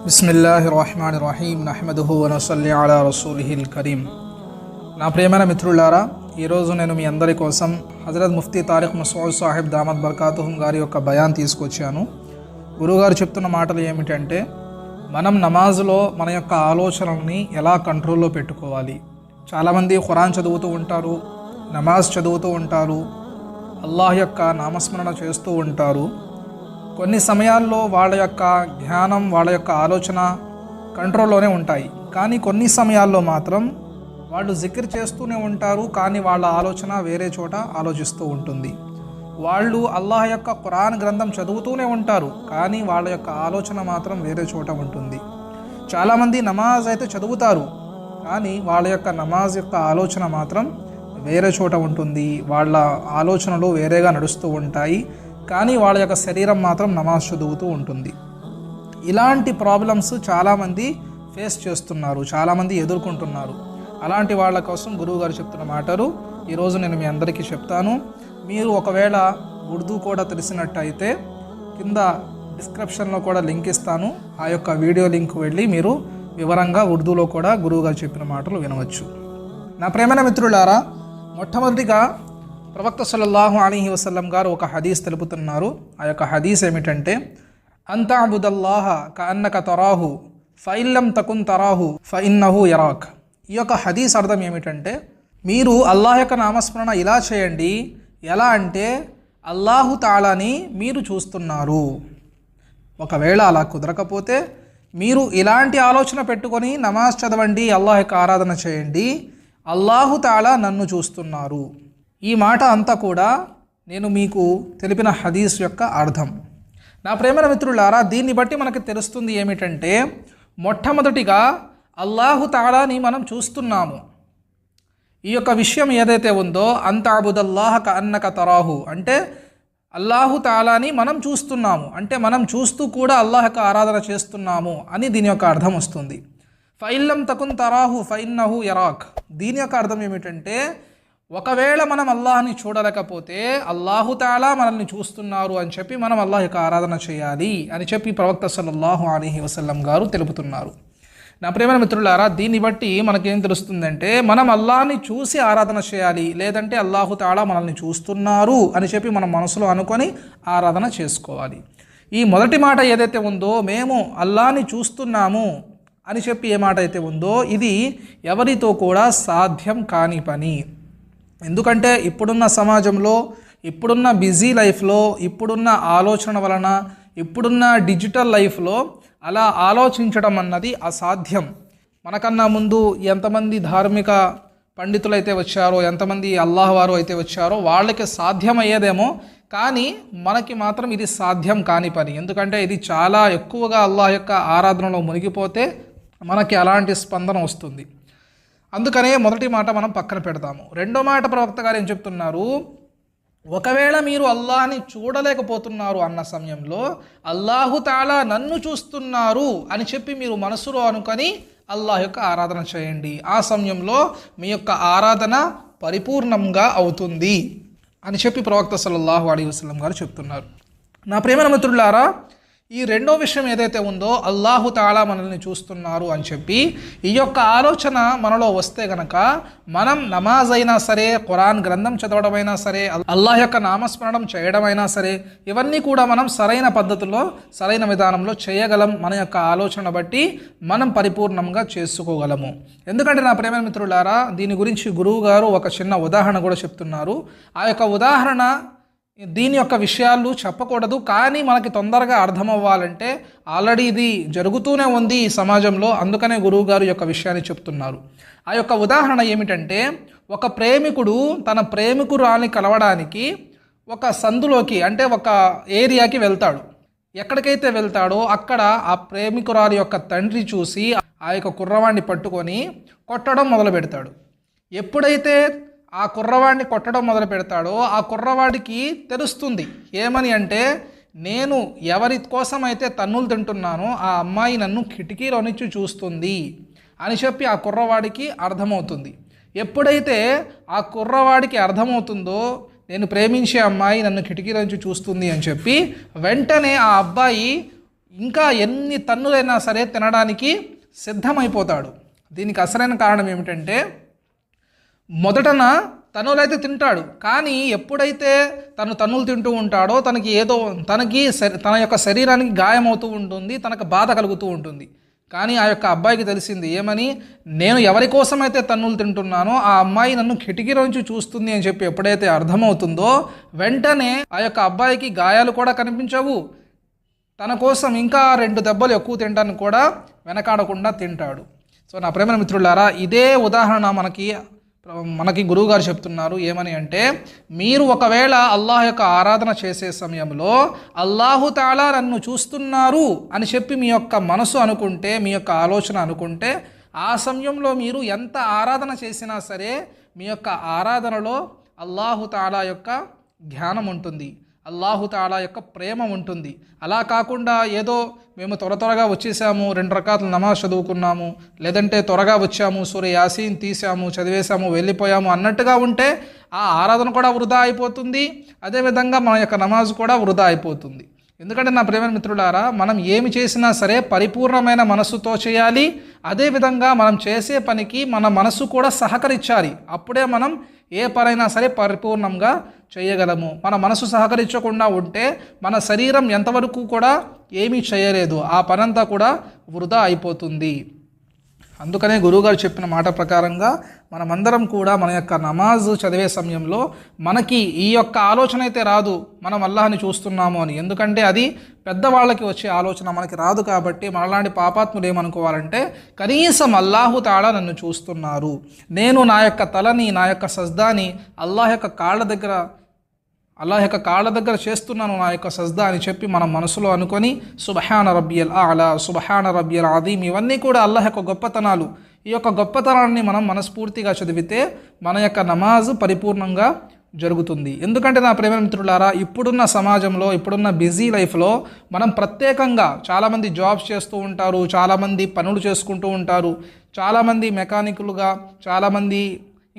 బిస్మిల్లాహిర్రహ్మానిర్రహీం నహ్మదుహు వ నసల్లి అలా రసూలిహిల్ కరీం. నా ప్రియమైన మిత్రులారా, ఈరోజు నేను మీ అందరి కోసం హజరత్ ముఫ్తీ తారిక్ మసూద్ సాహిబ్ దామద్ బర్కాతుహుం గారి యొక్క బయాన్ తీసుకొచ్చాను. గురువుగారు చెప్తున్న మాటలు ఏమిటంటే, మనం నమాజులో మన యొక్క ఆలోచనల్ని ఎలా కంట్రోల్లో పెట్టుకోవాలి. చాలామంది ఖురాన్ చదువుతూ ఉంటారు, నమాజ్ చదువుతూ ఉంటారు, అల్లాహ్ యొక్క నామస్మరణ చేస్తూ ఉంటారు. కొన్ని సమయాల్లో వాళ్ళ యొక్క ధ్యానం, వాళ్ళ యొక్క ఆలోచన కంట్రోల్లోనే ఉంటాయి. కానీ కొన్ని సమయాల్లో మాత్రం వాళ్ళు జిక్ర్ చేస్తూనే ఉంటారు, కానీ వాళ్ళ ఆలోచన వేరే చోట ఆలోచిస్తూ ఉంటుంది. వాళ్ళు అల్లాహ్ యొక్క ఖురాన్ గ్రంథం చదువుతూనే ఉంటారు, కానీ వాళ్ళ యొక్క ఆలోచన మాత్రం వేరే చోట ఉంటుంది. చాలామంది నమాజ్ అయితే చదువుతారు, కానీ వాళ్ళ యొక్క నమాజ్ యొక్క ఆలోచన మాత్రం వేరే చోట ఉంటుంది. వాళ్ళ ఆలోచనలు వేరేగా నడుస్తూ ఉంటాయి, కానీ వాళ్ళ యొక్క శరీరం మాత్రం నమాజ్ చదువుతూ ఉంటుంది. ఇలాంటి ప్రాబ్లమ్స్ చాలామంది ఫేస్ చేస్తున్నారు, చాలామంది ఎదుర్కొంటున్నారు. అలాంటి వాళ్ళ కోసం గురువుగారు చెప్తున్న మాటలు ఈరోజు నేను మీ అందరికీ చెప్తాను. మీరు ఒకవేళ ఉర్దూ కూడా తెలిసినట్టయితే కింద డిస్క్రిప్షన్లో కూడా లింక్ ఇస్తాను. ఆ యొక్క వీడియో లింక్ వెళ్ళి మీరు వివరంగా ఉర్దూలో కూడా గురువుగారు చెప్పిన మాటలు వినవచ్చు. నా ప్రియమైన మిత్రులారా, మొట్టమొదటిగా ప్రవక్త సల్లల్లాహు అలైహి వసల్లం గారు ఒక హదీస్ తెలుపుతున్నారు. ఆ యొక్క హదీస్ ఏమిటంటే, అంతఅబుదల్లాహ కఅన్నక తరాహు ఫఇల్లం తకున్ తరాహు ఫఇన్నహు యరాక్. ఈ యొక్క హదీస్ అర్థం ఏమిటంటే, మీరు అల్లాహ్ యొక్క నామస్మరణ ఇలా చేయండి, ఎలా అంటే అల్లాహు తాలాని మీరు చూస్తున్నారు. ఒకవేళ అలా కుదరకపోతే మీరు ఇలాంటి ఆలోచన పెట్టుకొని నమాజ్ చదవండి, అల్లాహ్ యొక్క ఆరాధన చేయండి, అల్లాహు తాలా నన్ను చూస్తున్నారు. ఈ మాట అంతా కూడా నేను మీకు తెలిపిన హదీస్ యొక్క అర్థం. నా ప్రేమైన మిత్రులారా, దీన్ని బట్టి మనకు తెలుస్తుంది ఏమిటంటే, మొట్టమొదటిగా అల్లాహు తాలాని మనం చూస్తున్నాము. ఈ యొక్క విషయం ఏదైతే ఉందో, అంతఅబుదల్లాహ కఅన్నక తరాహు అంటే అల్లాహు తాలాని మనం చూస్తున్నాము, అంటే మనం చూస్తూ కూడా అల్లాహ్ యొక్క ఆరాధన చేస్తున్నాము అని దీని యొక్క అర్థం వస్తుంది. ఫఇల్లం తకున్ తరాహు ఫఇన్నహు యరాక్. దీని యొక్క అర్థం ఏమిటంటే, ఒకవేళ మనం అల్లాహ్ని చూడలేకపోతే అల్లాహు తాలా మనల్ని చూస్తున్నారు అని చెప్పి మనం అల్లాహ్ యొక్క ఆరాధన చేయాలి అని చెప్పి ప్రవక్త సల్లల్లాహు అలైహి వసల్లం గారు తెలుపుతున్నారు. నా ప్రియమైన మిత్రులారా, దీన్ని బట్టి మనకేం తెలుస్తుందంటే, మనం అల్లాహ్ని చూసి ఆరాధన చేయాలి, లేదంటే అల్లాహు తాలా మనల్ని చూస్తున్నారు అని చెప్పి మనం మనసులో అనుకొని ఆరాధన చేసుకోవాలి. ఈ మొదటి మాట ఏదైతే ఉందో, మేము అల్లాహ్ని చూస్తున్నాము అని చెప్పి ఏ మాట అయితే ఉందో, ఇది ఎవరితో కూడా సాధ్యం కాని పని. ఎందుకంటే ఇప్పుడున్న సమాజంలో, ఇప్పుడున్న బిజీ లైఫ్లో, ఇప్పుడున్న ఆలోచన వలన, ఇప్పుడున్న డిజిటల్ లైఫ్లో అలా ఆలోచించడం అన్నది అసాధ్యం. మనకన్నా ముందు ఎంతమంది ధార్మిక పండితులు అయితే వచ్చారో, ఎంతమంది అల్లాహ్ వారు అయితే వచ్చారో వాళ్ళకి సాధ్యమయ్యేదేమో, కానీ మనకి మాత్రం ఇది సాధ్యం కాని పని. ఎందుకంటే ఇది చాలా ఎక్కువగా అల్లాహ్ యొక్క ఆరాధనలో మునిగిపోతే మనకి అలాంటి స్పందన వస్తుంది. అందుకనే మొదటి మాట మనం పక్కన పెడతాము. రెండో మాట ప్రవక్త గారు ఏం చెప్తున్నారు, ఒకవేళ మీరు అల్లాహ్ని చూడలేకపోతున్నారు అన్న సమయంలో అల్లాహు తాలా నన్ను చూస్తున్నారు అని చెప్పి మీరు మనసులో అనుకొని అల్లాహ్ యొక్క ఆరాధన చేయండి. ఆ సమయంలో మీ యొక్క ఆరాధన పరిపూర్ణంగా అవుతుంది అని చెప్పి ప్రవక్త సల్లల్లాహు అలైహి వసల్లం గారు చెప్తున్నారు. నా ప్రియమైన మిత్రులారా, ఈ రెండో విషయం ఏదైతే ఉందో, అల్లాహు తాలా మనల్ని చూస్తున్నారు అని చెప్పి ఈ యొక్క ఆలోచన మనలో వస్తే గనక మనం నమాజ్ అయినా సరే, ఖురాన్ గ్రంథం చదవడమైనా సరే, అల్లాహ్ యొక్క నామస్మరణం చేయడమైనా సరే, ఇవన్నీ కూడా మనం సరైన పద్ధతిలో, సరైన విధానంలో చేయగలం. మన యొక్క ఆలోచన బట్టి మనం పరిపూర్ణంగా చేసుకోగలము. ఎందుకంటే నా ప్రేమ మిత్రులారా, దీని గురించి గురువు గారు ఒక చిన్న ఉదాహరణ కూడా చెప్తున్నారు. ఆ యొక్క ఉదాహరణ, దీని యొక్క విషయాలు చెప్పకూడదు, కానీ మనకి తొందరగా అర్థమవ్వాలంటే ఆల్రెడీ ఇది జరుగుతూనే ఉంది ఈ సమాజంలో, అందుకనే గురువు గారు యొక్క విషయాన్ని చెప్తున్నారు. ఆ యొక్క ఉదాహరణ ఏమిటంటే, ఒక ప్రేమికుడు తన ప్రేమికురాలిని కలవడానికి ఒక సందులోకి, అంటే ఒక ఏరియాకి వెళ్తాడు. ఎక్కడికైతే వెళ్తాడో అక్కడ ఆ ప్రేమికురాలి యొక్క తండ్రి చూసి ఆ యొక్క కుర్రవాడిని పట్టుకొని కొట్టడం మొదలు పెడతాడు. ఎప్పుడైతే ఆ కుర్రవాడిని కొట్టడం మొదలు పెడతాడో ఆ కుర్రవాడికి తెలుస్తుంది ఏమని అంటే, నేను ఎవరి కోసం అయితే తన్నులు తింటున్నానో ఆ అమ్మాయి నన్ను కిటికీలో నుంచి చూస్తుంది అని చెప్పి ఆ కుర్రవాడికి అర్థమవుతుంది. ఎప్పుడైతే ఆ కుర్రవాడికి అర్థమవుతుందో, నేను ప్రేమించే అమ్మాయి నన్ను కిటికీలో నుంచి చూస్తుంది అని చెప్పి, వెంటనే ఆ అబ్బాయి ఇంకా ఎన్ని తన్నులైనా సరే తినడానికి సిద్ధమైపోతాడు. దీనికి అసలైన కారణం ఏమిటంటే, మొదటన తన్నులైతే తింటాడు, కానీ ఎప్పుడైతే తను తన్నులు తింటూ ఉంటాడో తన యొక్క శరీరానికి గాయమవుతూ ఉంటుంది, తనకు బాధ కలుగుతూ ఉంటుంది. కానీ ఆ యొక్క అబ్బాయికి తెలిసింది ఏమని, నేను ఎవరి కోసమైతే తన్నులు తింటున్నానో ఆ అమ్మాయి నన్ను కిటికీలో నుంచి చూస్తుంది అని చెప్పి ఎప్పుడైతే అర్థమవుతుందో వెంటనే ఆ యొక్క అబ్బాయికి గాయాలు కూడా కనిపించవు, తన కోసం ఇంకా 2 దెబ్బలు ఎక్కువ తినడానికి కూడా వెనకాడకుండా తింటాడు. సో నా ప్రేమ మిత్రులారా, ఇదే ఉదాహరణ మనకి గురువుగారు చెప్తున్నారు. ఏమని అంటే, మీరు ఒకవేళ అల్లాహ్ యొక్క ఆరాధన చేసే సమయంలో అల్లాహు తాలా నన్ను చూస్తున్నారు అని చెప్పి మీ యొక్క మనసు అనుకుంటే, మీ యొక్క ఆలోచన అనుకుంటే, ఆ సమయంలో మీరు ఎంత ఆరాధన చేసినా సరే మీ యొక్క ఆరాధనలో అల్లాహు తాలా యొక్క ధ్యానం ఉంటుంది, అల్లాహు తాలా యొక్క ప్రేమ ఉంటుంది. అలా కాకుండా ఏదో మేము త్వరగా వచ్చేసాము, 2 రకాతులు నమాజ్ చదువుకున్నాము, లేదంటే త్వరగా వచ్చాము, సూర యాసీన్ తీసాము, చదివేశాము, వెళ్ళిపోయాము అన్నట్టుగా ఉంటే ఆ ఆరాధన కూడా వృధా అయిపోతుంది, అదేవిధంగా మన యొక్క నమాజ్ కూడా వృధా అయిపోతుంది. ఎందుకంటే నా ప్రేమ మిత్రులారా, మనం ఏమి చేసినా సరే పరిపూర్ణమైన మనస్సుతో చేయాలి. అదేవిధంగా మనం చేసే పనికి మన మనస్సు కూడా సహకరించాలి. అప్పుడే మనం ఏ పనైనా సరే పరిపూర్ణంగా చేయగలము. మన మనసు సహకరించకుండా ఉంటే మన శరీరం ఎంతవరకు కూడా ఏమీ చేయలేదు, ఆ పనంతా కూడా వృధా అయిపోతుంది. అందుకనే గురువుగారు చెప్పిన మాట ప్రకారంగా మనమందరం కూడా మన యొక్క నమాజ్ చదివే సమయంలో మనకి ఈ యొక్క ఆలోచన అయితే రాదు, మనం అల్లాహ్ని చూస్తున్నాము అని. ఎందుకంటే అది పెద్దవాళ్ళకి వచ్చే ఆలోచన, మనకి రాదు. కాబట్టి మనలాంటి పాపాత్ములు ఏమనుకోవాలంటే, కనీసం అల్లాహు తాలా నన్ను చూస్తున్నారు, నేను నా యొక్క తలని, నా యొక్క సజ్దాని అల్లాహ్ యొక్క కాళ్ళ దగ్గర చేస్తున్నాను నా యొక్క సజ్దా అని చెప్పి మనం మనసులో అనుకొని సుబ్హాన రబ్బియల్ ఆలా, సుబ్హాన రబ్బియల్ అదీమ్, ఇవన్నీ కూడా అల్లాహ్ యొక్క గొప్పతనాలు. ఈ యొక్క గొప్పతనాన్ని మనం మనస్ఫూర్తిగా చదివితే మన యొక్క నమాజ్ పరిపూర్ణంగా జరుగుతుంది. ఎందుకంటే నా ప్రేమ మిత్రులారా, ఇప్పుడున్న సమాజంలో, ఇప్పుడున్న బిజీ లైఫ్లో మనం ప్రత్యేకంగా చాలామంది జాబ్స్ చేస్తూ ఉంటారు, చాలామంది పనులు చేసుకుంటూ ఉంటారు, చాలామంది మెకానికులుగా, చాలామంది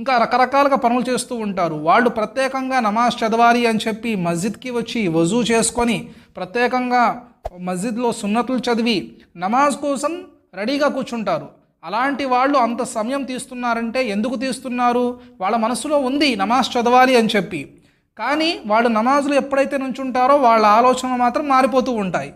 ఇంకా రకరకాలుగా పనులు చేస్తూ ఉంటారు. వాళ్ళు ప్రత్యేకంగా నమాజ్ చదవాలి అని చెప్పి మస్జిద్కి వచ్చి వజూ చేసుకొని ప్రత్యేకంగా మస్జిద్లో సున్నతులు చదివి నమాజ్ కోసం రెడీగా కూర్చుంటారు. అలాంటి వాళ్ళు అంత సమయం తీస్తున్నారంటే ఎందుకు తీస్తున్నారు? వాళ్ళ మనసులో ఉంది నమాజ్ చదవాలి అని చెప్పి. కానీ వాళ్ళు నమాజ్లు ఎప్పుడైతే నుంచుంటారో వాళ్ళ ఆలోచనలు మాత్రం మారిపోతూ ఉంటాయి.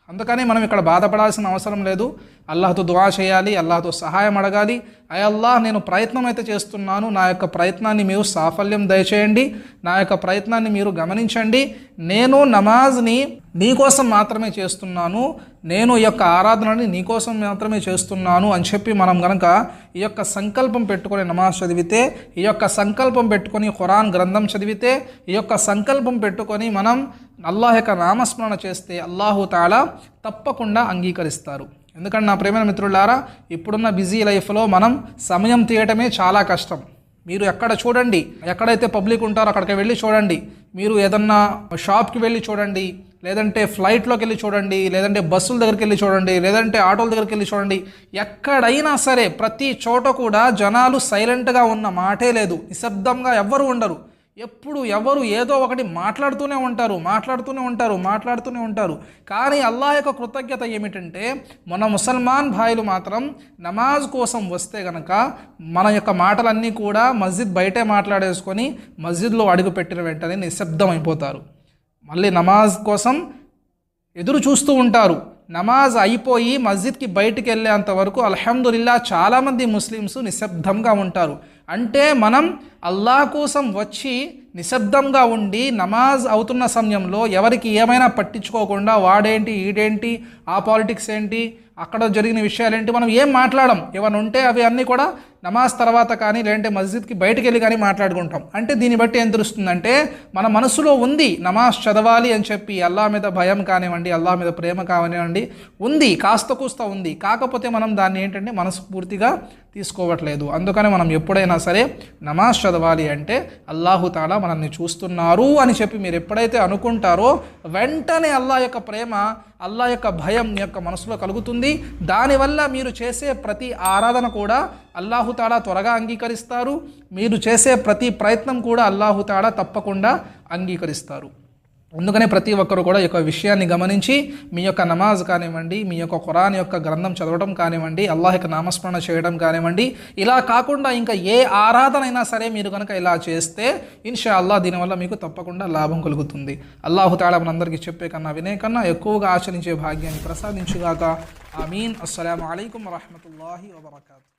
అందుకని మనం ఇక్కడ బాధపడాల్సిన అవసరం లేదు. అల్లాహ్తో దుఆ చేయాలి, అల్లాహ్తో సహాయం అడగాలి. అయ్యా అల్లాహ్, నేను ప్రయత్నం అయితే చేస్తున్నాను, నా యొక్క ప్రయత్నాన్ని మీరు సాఫల్యం దయచేయండి, నా యొక్క ప్రయత్నాన్ని మీరు గమనించండి. నేను నమాజ్ని నీకోసం మాత్రమే చేస్తున్నాను, నేను ఈ యొక్క ఆరాధనని నీకోసం మాత్రమే చేస్తున్నాను అని చెప్పి మనం కనుక ఈ యొక్క సంకల్పం పెట్టుకొని నమాజ్ చదివితే, ఈ యొక్క సంకల్పం పెట్టుకొని ఖురాన్ గ్రంథం చదివితే, ఈ యొక్క సంకల్పం పెట్టుకొని మనం అల్లాహ్ యొక్క నామస్మరణ చేస్తే అల్లాహు తాలా తప్పకుండా అంగీకరిస్తారు. ఎందుకంటే నా ప్రేమ మిత్రులారా, ఇప్పుడున్న బిజీ లైఫ్లో మనం సమయం తీయటమే చాలా కష్టం. మీరు ఎక్కడ చూడండి, ఎక్కడైతే పబ్లిక్ ఉంటారో అక్కడికి వెళ్ళి చూడండి, మీరు ఏదన్నా షాప్కి వెళ్ళి చూడండి, లేదంటే ఫ్లైట్లోకి వెళ్ళి చూడండి, లేదంటే బస్సుల దగ్గరికి వెళ్ళి చూడండి, లేదంటే ఆటోల దగ్గరికి వెళ్ళి చూడండి, ఎక్కడైనా సరే ప్రతి చోట కూడా జనాలు సైలెంట్గా ఉన్న మాటే లేదు, నిశ్శబ్దంగా ఎవ్వరు ఉండరు. ఎప్పుడు ఎవరు ఏదో ఒకటి మాట్లాడుతూనే ఉంటారు. కానీ అల్లాహ్ యొక్క కృతజ్ఞత ఏమిటంటే, మన ముసల్మాన్ భాయిలు మాత్రం నమాజ్ కోసం వస్తే గనక మన యొక్క మాటలన్నీ కూడా మస్జిద్ బయటే మాట్లాడేసుకొని మస్జిద్లో అడుగుపెట్టిన వెంటనే నిశ్శబ్దం అయిపోతారు. మళ్ళీ నమాజ్ కోసం ఎదురు చూస్తూ ఉంటారు. నమాజ్ అయిపోయి మస్జిద్కి బయటికి వెళ్ళేంత వరకు అల్హమ్దులిల్లా చాలామంది ముస్లిమ్స్ నిశ్శబ్దంగా ఉంటారు. అంటే మనం అల్లాహ్ కోసం వచ్చి నిశ్శబ్దంగా ఉండి నమాజ్ అవుతున్న సమయంలో ఎవరికి ఏమైనా పట్టించుకోకుండా వాడేంటి, ఈడేంటి, ఆ పాలిటిక్స్ ఏంటి, అక్కడ జరిగిన విషయాలేంటి, మనం ఏం మాట్లాడం. ఏమైనా ఉంటే అవి అన్నీ కూడా నమాజ్ తర్వాత కానీ లేదంటే మస్జిద్కి బయటికి వెళ్ళి కానీ మాట్లాడుకుంటాం. అంటే దీన్ని బట్టి ఏం తెలుస్తుందంటే, మన మనసులో ఉంది నమాజ్ చదవాలి అని చెప్పి, అల్లాహ్ మీద భయం కానివ్వండి, అల్లాహ్ మీద ప్రేమ కానివ్వండి, ఉంది, కాస్త కూస్త ఉంది. కాకపోతే మనం దాన్ని ఏంటంటే మనస్ఫూర్తిగా తీసుకోవట్లేదు. అందుకని మనం ఎప్పుడైనా సరే నమాజ్ చదవాలి అంటే అల్లాహు తాలా మనల్ని చూస్తున్నారు అని చెప్పి మీరు ఎప్పుడైతే అనుకుంటారో వెంటనే అల్లాహ్ యొక్క ప్రేమ, అల్లాహ్ యొక్క భయం మీ యొక్క మనసులో కలుగుతుంది. దానివల్ల మీరు చేసే ప్రతి ఆరాధన కూడా అల్లాహు తాలా త్వరగా అంగీకరిస్తారు. మీరు చేసే ప్రతి ప్రయత్నం కూడా అల్లాహు తాలా తప్పకుండా అంగీకరిస్తారు. అందుకనే ప్రతి ఒక్కరు కూడా ఈ యొక్క విషయాన్ని గమనించి మీ యొక్క నమాజ్ కానివ్వండి, మీ యొక్క ఖురాన్ యొక్క గ్రంథం చదవడం కానివ్వండి, అల్లాహ్ యొక్క నామస్మరణ చేయడం కానివ్వండి, ఇలా కాకుండా ఇంకా ఏ ఆరాధన అయినా సరే మీరు కనుక ఇలా చేస్తే ఇన్షా అల్లాహ్ దీనివల్ల మీకు తప్పకుండా లాభం కలుగుతుంది. అల్లాహు తఆలా మనందరికీ చెప్పే కన్నా వినే కన్నా ఎక్కువగా ఆచరించే భాగ్యాన్ని ప్రసాదించుగాక. ఆమీన్. అస్సలాము అలైకుం వరహ్మతుల్లాహి వబరకాతుహు.